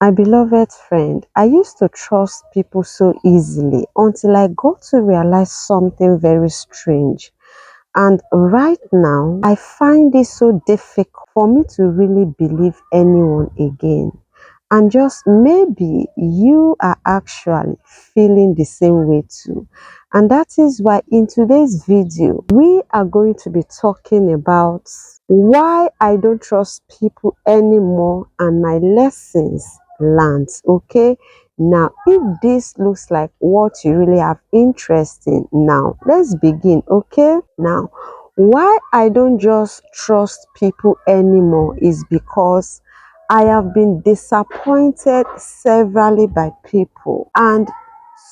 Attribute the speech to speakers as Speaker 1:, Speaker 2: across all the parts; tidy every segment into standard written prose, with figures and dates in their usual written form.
Speaker 1: My beloved friend, I used to trust people so easily until I got to realize something very strange. And right now, I find it so difficult for me to really believe anyone again. And just maybe you are actually feeling the same way too. And that is why in today's video, we are going to be talking about why I don't trust people anymore and my lessons learned. Okay, now if this looks like what you really have interest in, now let's begin. Okay, now why I don't just trust people anymore is because I have been disappointed severally by people, and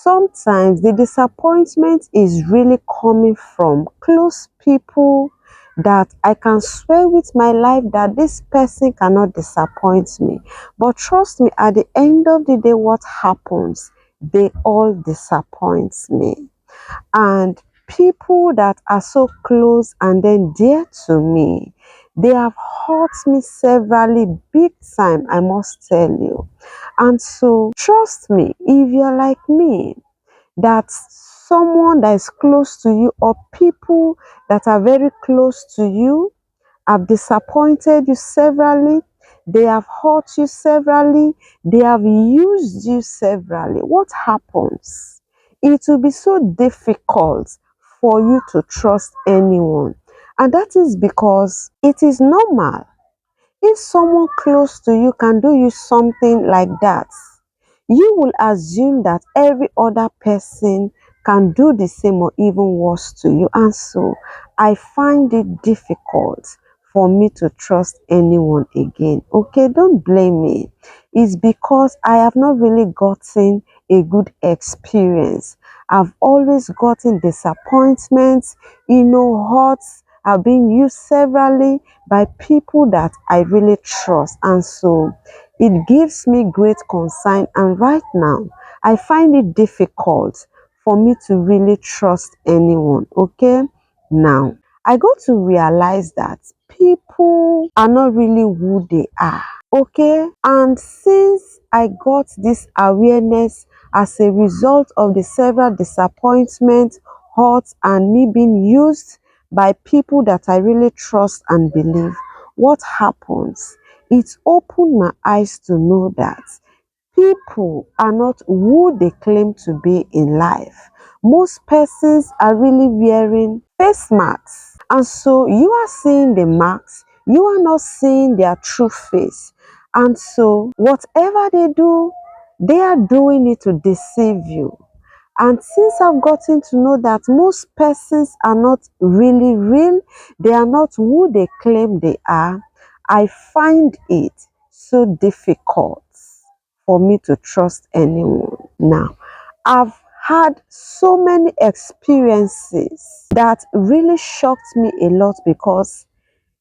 Speaker 1: sometimes the disappointment is really coming from close people that I can swear with my life that this person cannot disappoint me. But trust me, at the end of the day, what happens? They all disappoint me. And people that are so close and then dear to me, they have hurt me severally, big time, I must tell you. And so trust me, if you're like me, that someone that is close to you or people that are very close to you have disappointed you severally, they have hurt you severally, they have used you severally, what happens? It will be so difficult for you to trust anyone. And that is because it is normal. If someone close to you can do you something like that, you will assume that every other person can do the same or even worse to you. And so I find it difficult for me to trust anyone again. Okay, don't blame me. It's because I have not really gotten a good experience. I've always gotten disappointments, hurts. I've been used severally by people that I really trust. And so it gives me great concern, and right now I find it difficult for me to really trust anyone. Okay, now I got to realize that people are not really who they are. Okay, and since I got this awareness as a result of the several disappointments, hurts, and me being used by people that I really trust and believe, what happens? It opened my eyes to know that people are not who they claim to be in life. Most persons are really wearing face masks. And so you are seeing the marks, you are not seeing their true face. And so whatever they do, they are doing it to deceive you. And since I've gotten to know that most persons are not really real, they are not who they claim they are, I find it so difficult for me to trust anyone. Now, I've had so many experiences that really shocked me a lot, because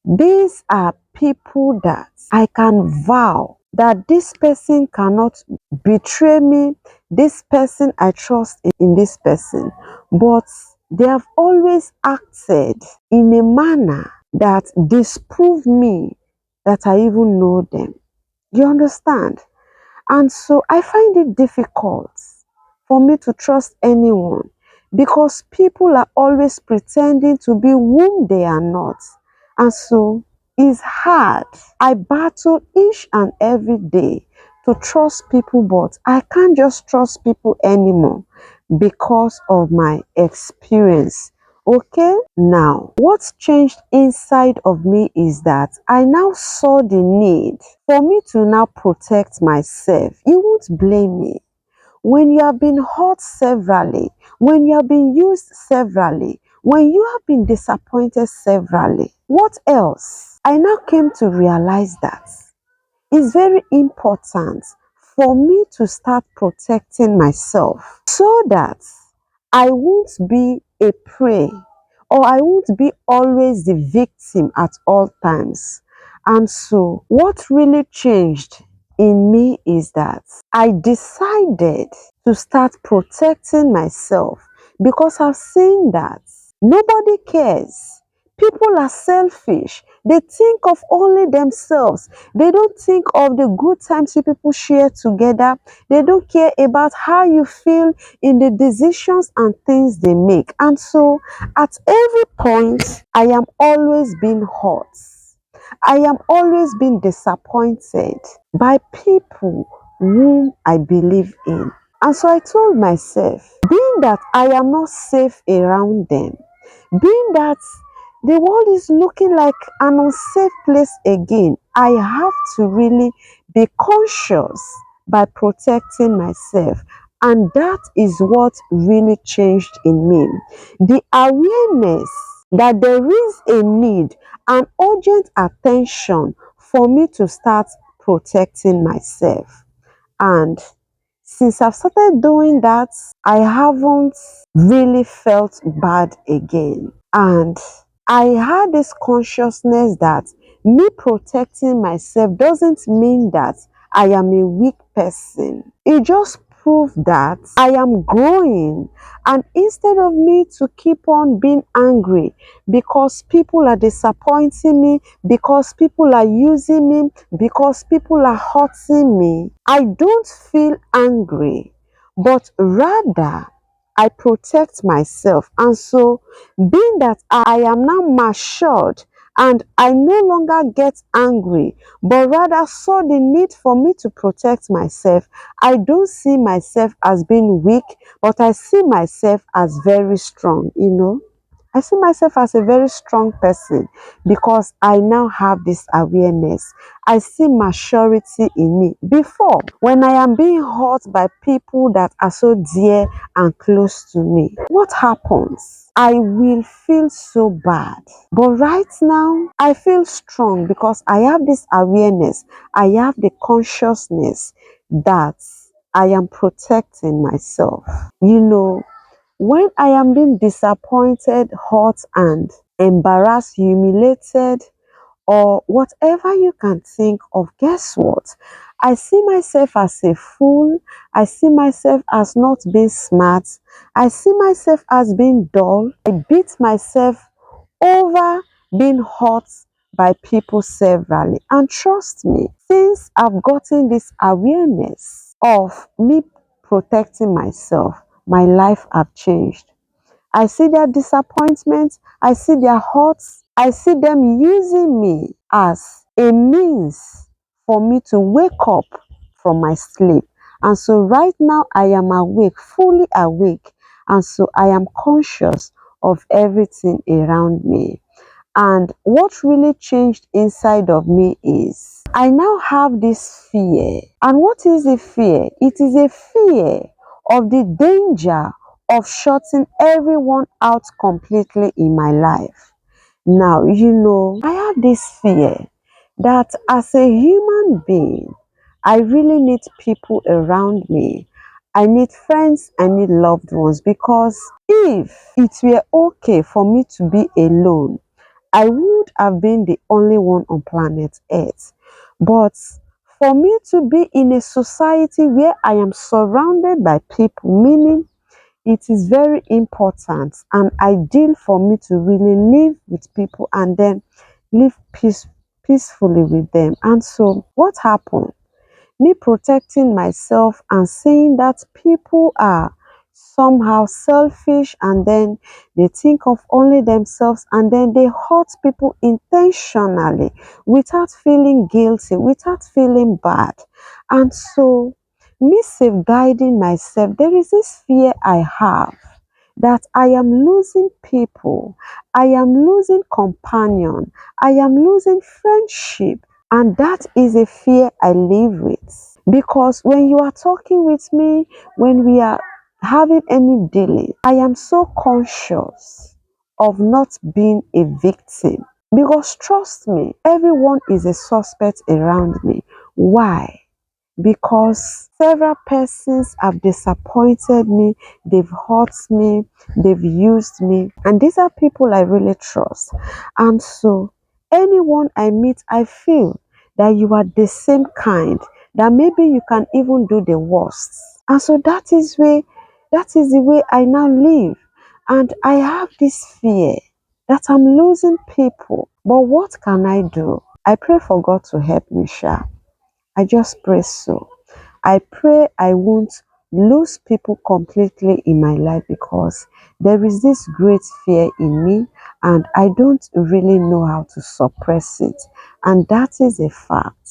Speaker 1: these are people that I can vow that this person cannot betray me, this person I trust in this person. But they have always acted in a manner that disprove me that I even know them. You understand? And so I find it difficult for me to trust anyone, because people are always pretending to be whom they are not. And so it's hard. I battle each and every day to trust people, but I can't just trust people anymore because of my experience. Okay, now what's changed inside of me is that I now saw the need for me to now protect myself. You won't blame me. When you have been hurt severally, when you have been used severally, when you have been disappointed severally, what else? I now came to realize that it's very important for me to start protecting myself, so that I won't be a prey, or I won't be always the victim at all times. And so what really changed in me is that I decided to start protecting myself, because I've seen that nobody cares. People are selfish. They think of only themselves. They don't think of the good times you people share together. They don't care about how you feel in the decisions and things they make. And so at every point, I am always being hurt. I am always being disappointed by people whom I believe in. And so I told myself, being that I am not safe around them, being that the world is looking like an unsafe place again, I have to really be conscious by protecting myself. And that is what really changed in me. The awareness that there is a need, an urgent attention for me to start protecting myself. And since I've started doing that, I haven't really felt bad again. And I had this consciousness that me protecting myself doesn't mean that I am a weak person. It just proves that I am growing. And instead of me to keep on being angry because people are disappointing me, because people are using me, because people are hurting me, I don't feel angry, but rather I protect myself. And so, being that I am now matured and I no longer get angry, but rather saw the need for me to protect myself, I don't see myself as being weak, but I see myself as very strong, I see myself as a very strong person because I now have this awareness. I see maturity in me. Before, when I am being hurt by people that are so dear and close to me, what happens? I will feel so bad. But right now, I feel strong because I have this awareness. I have the consciousness that I am protecting myself. When I am being disappointed, hurt, and embarrassed, humiliated, or whatever you can think of, guess what? I see myself as a fool. I see myself as not being smart. I see myself as being dull. I beat myself over being hurt by people severally. And trust me, since I've gotten this awareness of me protecting myself, my life have changed. I see their disappointment, I see their hurts, I see them using me as a means for me to wake up from my sleep. And so right now I am awake, fully awake. And so I am conscious of everything around me. And what really changed inside of me is I now have this fear. And what is the fear? It is a fear of the danger of shutting everyone out completely in my life. Now, I have this fear that as a human being, I really need people around me. I need friends, I need loved ones, because if it were okay for me to be alone, I would have been the only one on planet Earth. But for me to be in a society where I am surrounded by people, meaning it is very important and ideal for me to really live with people and then live peacefully with them. And so what happened? Me protecting myself and saying that people are somehow selfish and then they think of only themselves and then they hurt people intentionally without feeling guilty, without feeling bad. And so me safeguarding myself, there is this fear I have that I am losing people, I am losing companion, I am losing friendship. And that is a fear I live with. Because when you are talking with me, when we are having any dealing, I am so conscious of not being a victim. Because trust me, everyone is a suspect around me. Why? Because several persons have disappointed me, they've hurt me, they've used me, and these are people I really trust. And so, anyone I meet, I feel that you are the same kind, that maybe you can even do the worst. And so that is the way I now live. And I have this fear that I'm losing people. But what can I do? I pray for God to help me, Sha. I just pray so. I pray I won't lose people completely in my life because there is this great fear in me and I don't really know how to suppress it. And that is a fact.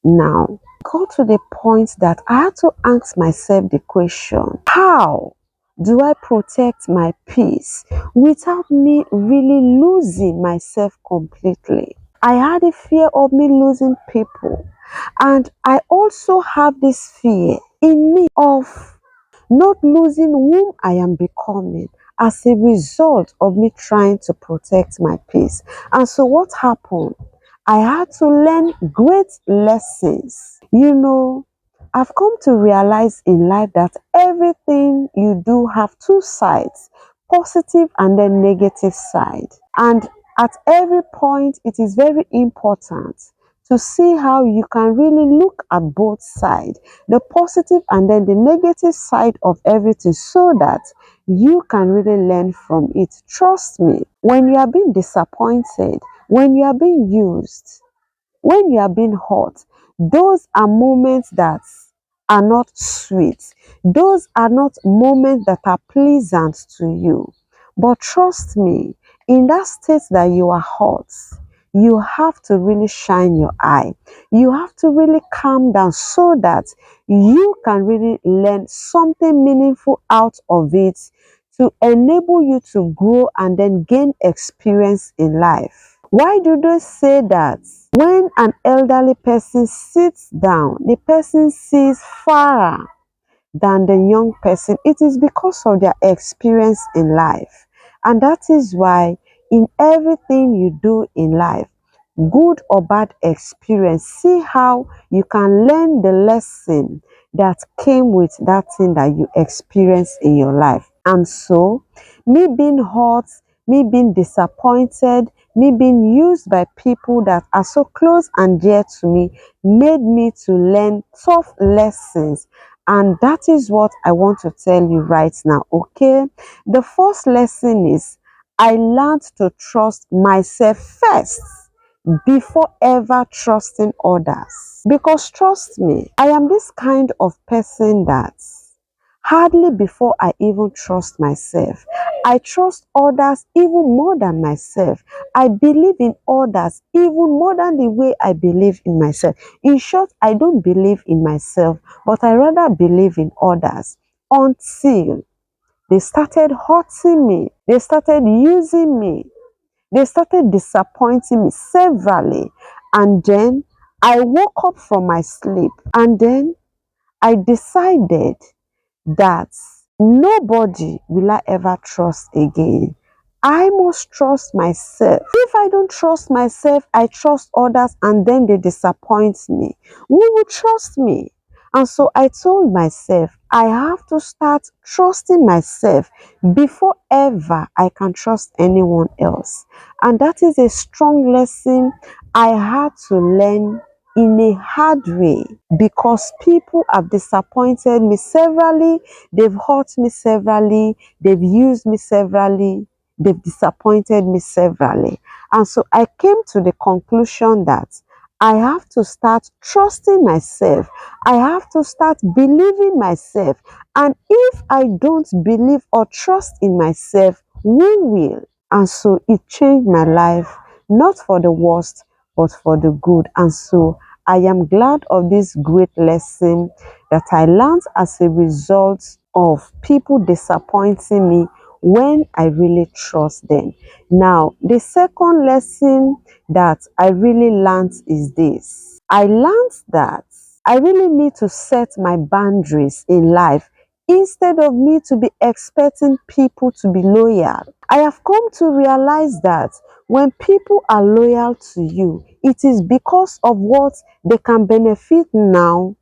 Speaker 1: Now, go to the point that I had to ask myself the question, how do I protect my peace without me really losing myself completely? I had a fear of me losing people. And I also have this fear in me of not losing whom I am becoming as a result of me trying to protect my peace. And so what happened? I had to learn great lessons. You know, I've come to realize in life that everything you do have two sides, positive and then negative side. And at every point, it is very important to see how you can really look at both sides, the positive and then the negative side of everything, so that you can really learn from it. Trust me, when you are being disappointed, when you are being used, when you are being hurt, those are moments that are not sweet. Those are not moments that are pleasant to you. But trust me, in that state that you are hurt, you have to really shine your eye. You have to really calm down so that you can really learn something meaningful out of it to enable you to grow and then gain experience in life. Why do they say that? When an elderly person sits down, the person sees far than the young person. It is because of their experience in life. And that is why in everything you do in life, good or bad experience, see how you can learn the lesson that came with that thing that you experienced in your life. And so, me being hurt, me being disappointed, me being used by people that are so close and dear to me made me to learn tough lessons. And that is what I want to tell you right now, okay? The first lesson is I learned to trust myself first before ever trusting others. Because trust me, I am this kind of person that hardly before I even trust myself, I trust others even more than myself. I believe in others even more than the way I believe in myself. In short, I don't believe in myself, but I rather believe in others until they started hurting me. They started using me. They started disappointing me severally. And then I woke up from my sleep and then I decided that nobody will I ever trust again. I must trust myself. If I don't trust myself, I trust others and then they disappoint me. Who will trust me? And so I told myself, I have to start trusting myself before ever I can trust anyone else. And that is a strong lesson I had to learn in a hard way, because people have disappointed me severally, they've hurt me severally, they've used me severally, they've disappointed me severally. And so I came to the conclusion that I have to start trusting myself. I have to start believing myself. And if I don't believe or trust in myself, who will? And so it changed my life, not for the worst, but for the good. And so I am glad of this great lesson that I learned as a result of people disappointing me when I really trust them. Now, the second lesson that I really learned is this. I learned that I really need to set my boundaries in life instead of me to be expecting people to be loyal. I have come to realize that when people are loyal to you, it is because of what they can benefit now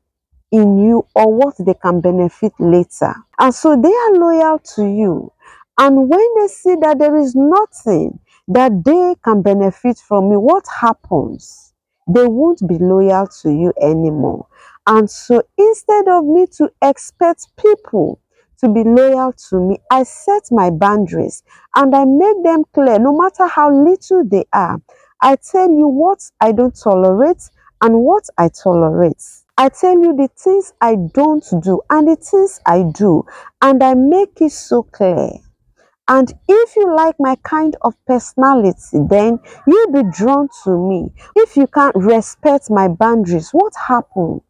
Speaker 1: in you or what they can benefit later. And so they are loyal to you. And when they see that there is nothing that they can benefit from you, what happens? They won't be loyal to you anymore. And so instead of me to expect people to be loyal to me, I set my boundaries and I make them clear, no matter how little they are. I tell you what I don't tolerate and what I tolerate. I tell you the things I don't do and the things I do, and I make it so clear. And if you like my kind of personality, then you'll be drawn to me. If you can't respect my boundaries, what happens?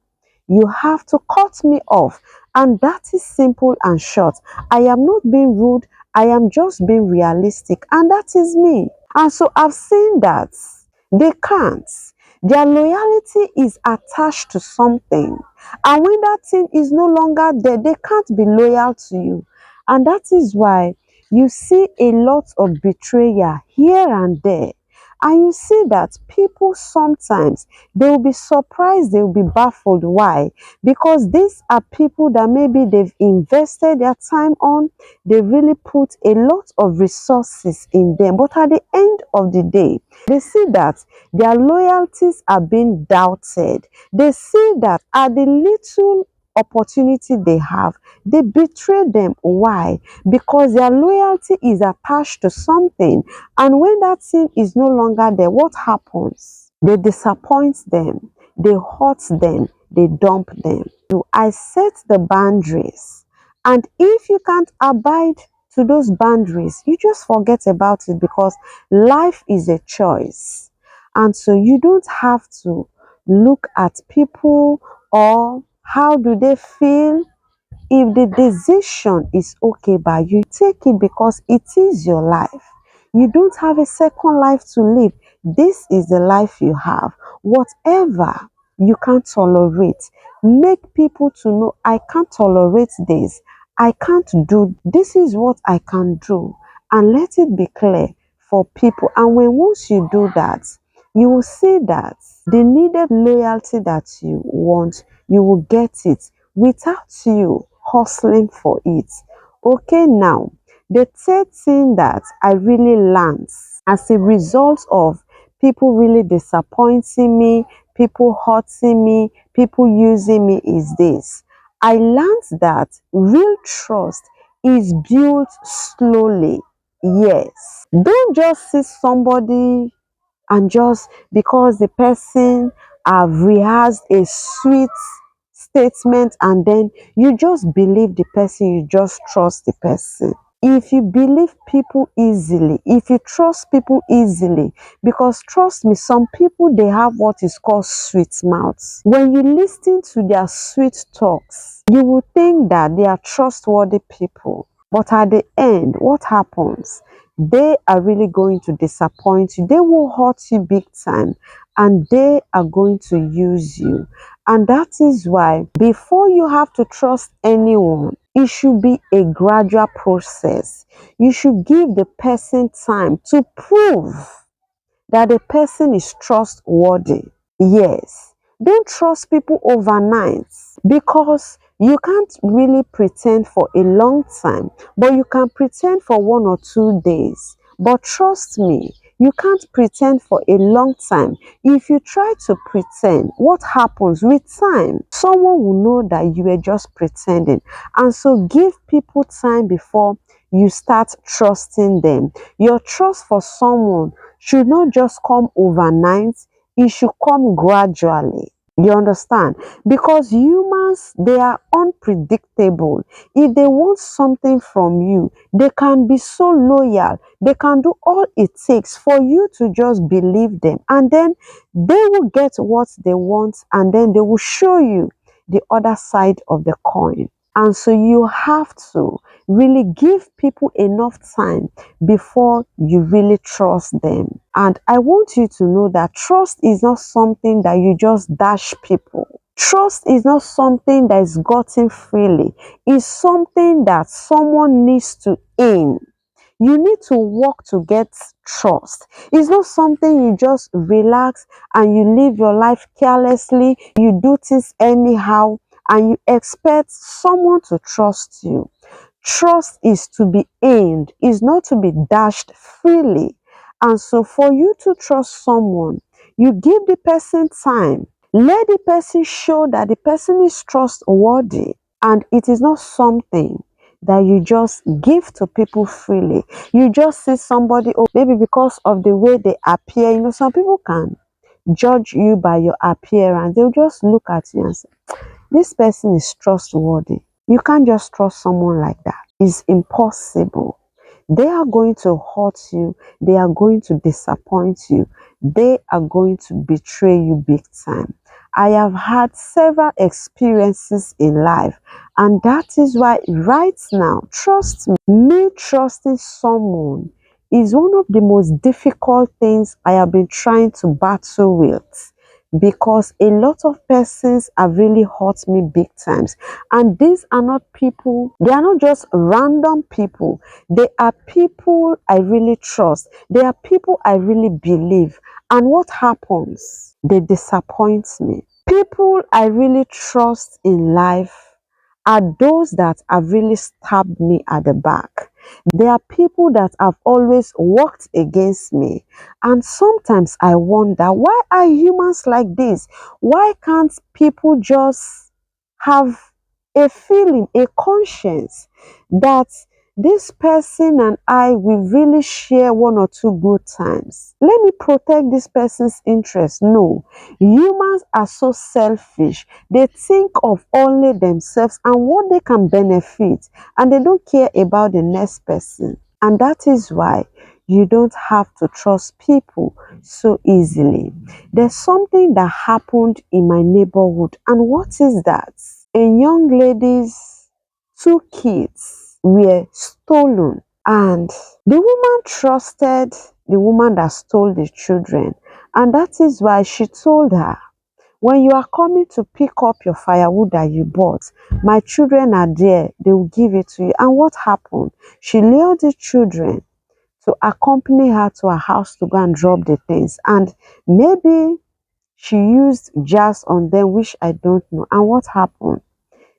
Speaker 1: You have to cut me off. And that is simple and short. I am not being rude. I am just being realistic. And that is me. And so I've seen that they can't. Their loyalty is attached to something. And when that thing is no longer there, they can't be loyal to you. And that is why you see a lot of betrayal here and there. And you see that people sometimes, they will be surprised, they will be baffled. Why? Because these are people that maybe they've invested their time on, they really put a lot of resources in them. But at the end of the day, they see that their loyalties are being doubted. They see that at the little opportunity they have, they betray them. Why? Because their loyalty is attached to something, and when that thing is no longer there, what happens? They disappoint them, they hurt them, they dump them. So I set the boundaries, and if you can't abide to those boundaries, you just forget about it, because life is a choice. And so you don't have to look at people or how do they feel. If the decision is okay by you, take it, because it is your life. You don't have a second life to live. This is the life you have. Whatever you can't tolerate, make people to know, I can't tolerate this. I can't do, this is what I can do. And let it be clear for people. And when once you do that, you will see that the needed loyalty that you want, you will get it without you hustling for it. Okay, now, the third thing that I really learned as a result of people really disappointing me, people hurting me, people using me is this. I learned that real trust is built slowly. Yes. Don't just see somebody and just because the person have rehearsed a sweet statement and then you just believe the person, you just trust the person. If you believe people easily, if you trust people easily, because trust me, some people, they have what is called sweet mouths. When you listen to their sweet talks, you will think that they are trustworthy people. But at the end, what happens? They are really going to disappoint you. They will hurt you big time, and they are going to use you. And that is why before you have to trust anyone, it should be a gradual process. You should give the person time to prove that the person is trustworthy. Yes. Don't trust people overnight, because you can't really pretend for a long time, but you can pretend for 1 or 2 days. But trust me, you can't pretend for a long time. If you try to pretend, what happens with time? Someone will know that you were just pretending. And so give people time before you start trusting them. Your trust for someone should not just come overnight, it should come gradually. You understand? Because humans, they are unpredictable. If they want something from you, they can be so loyal. They can do all it takes for you to just believe them. And then they will get what they want, and then they will show you the other side of the coin. And so you have to really give people enough time before you really trust them. And I want you to know that trust is not something that you just dash people. Trust is not something that is gotten freely. It's something that someone needs to earn. You need to work to get trust. It's not something you just relax and you live your life carelessly, you do things anyhow, and you expect someone to trust you. Trust is to be earned, is not to be dashed freely. And so for you to trust someone, you give the person time. Let the person show that the person is trustworthy, and it is not something that you just give to people freely. You just see somebody, oh, maybe because of the way they appear, some people can judge you by your appearance. They'll just look at you and say, this person is trustworthy. You can't just trust someone like that. It's impossible. They are going to hurt you. They are going to disappoint you. They are going to betray you big time. I have had several experiences in life, and that is why right now, trust me, trusting someone is one of the most difficult things I have been trying to battle with, because a lot of persons have really hurt me big times. And these are not people, they are not just random people. They are people I really trust. They are people I really believe. And what happens? They disappoint me. People I really trust in life are those that have really stabbed me at the back. They are people that have always worked against me. And sometimes I wonder, why are humans like this? Why can't people just have a feeling, a conscience that this person and I will really share one or two good times? Let me protect this person's interest. No, humans are so selfish. They think of only themselves and what they can benefit, and they don't care about the next person. And that is why you don't have to trust people so easily. There's something that happened in my neighborhood, and what is that? A young lady's 2 kids were stolen, and the woman trusted the woman that stole the children, and that is why she told her, when you are coming to pick up your firewood that you bought, my children are there, they will give it to you. And what happened? She lured the children to accompany her to her house to go and drop the things, and maybe she used jazz on them, which I don't know. And what happened?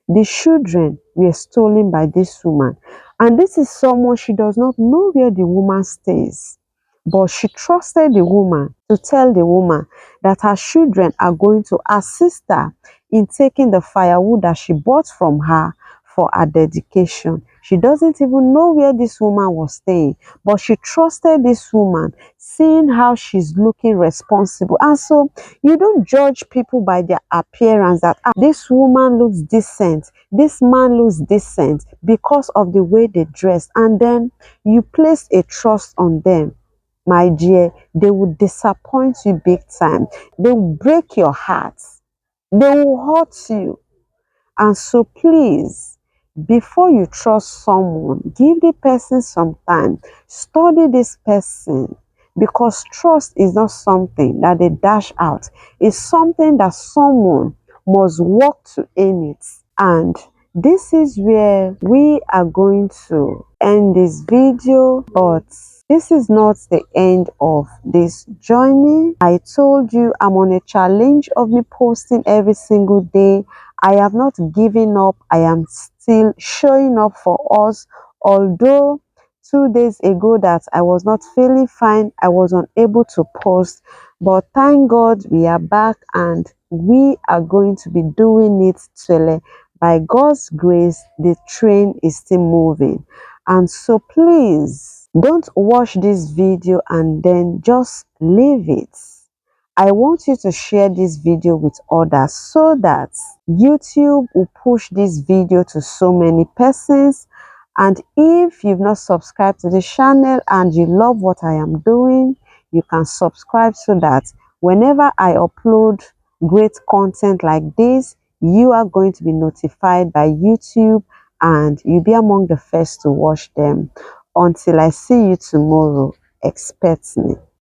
Speaker 1: The children were stolen by this woman. And this is someone, she does not know where the woman stays. But she trusted the woman to tell the woman that her children are going to assist her in taking the firewood that she bought from her for her dedication. She doesn't even know where this woman was staying, but she trusted this woman, seeing how she's looking responsible. And so you don't judge people by their appearance, that this woman looks decent, this man looks decent, because of the way they dress, and then you place a trust on them. My dear, they will disappoint you big time. They will break your heart. They will hurt you. And so please, before you trust someone, give the person some time. Study this person, because trust is not something that they dash out. It's something that someone must work to earn it. And this is where we are going to end this video, but this is not the end of this journey. I told you I'm on a challenge of me posting every single day. I have not given up. I am still showing up for us. Although 2 days ago that I was not feeling fine, I was unable to post. But thank God we are back, and we are going to be doing it till by God's grace, the train is still moving. And so please don't watch this video and then just leave it. I want you to share this video with others so that YouTube will push this video to so many persons. And if you've not subscribed to the channel and you love what I am doing, you can subscribe so that whenever I upload great content like this, you are going to be notified by YouTube and you'll be among the first to watch them. Until I see you tomorrow, expect me.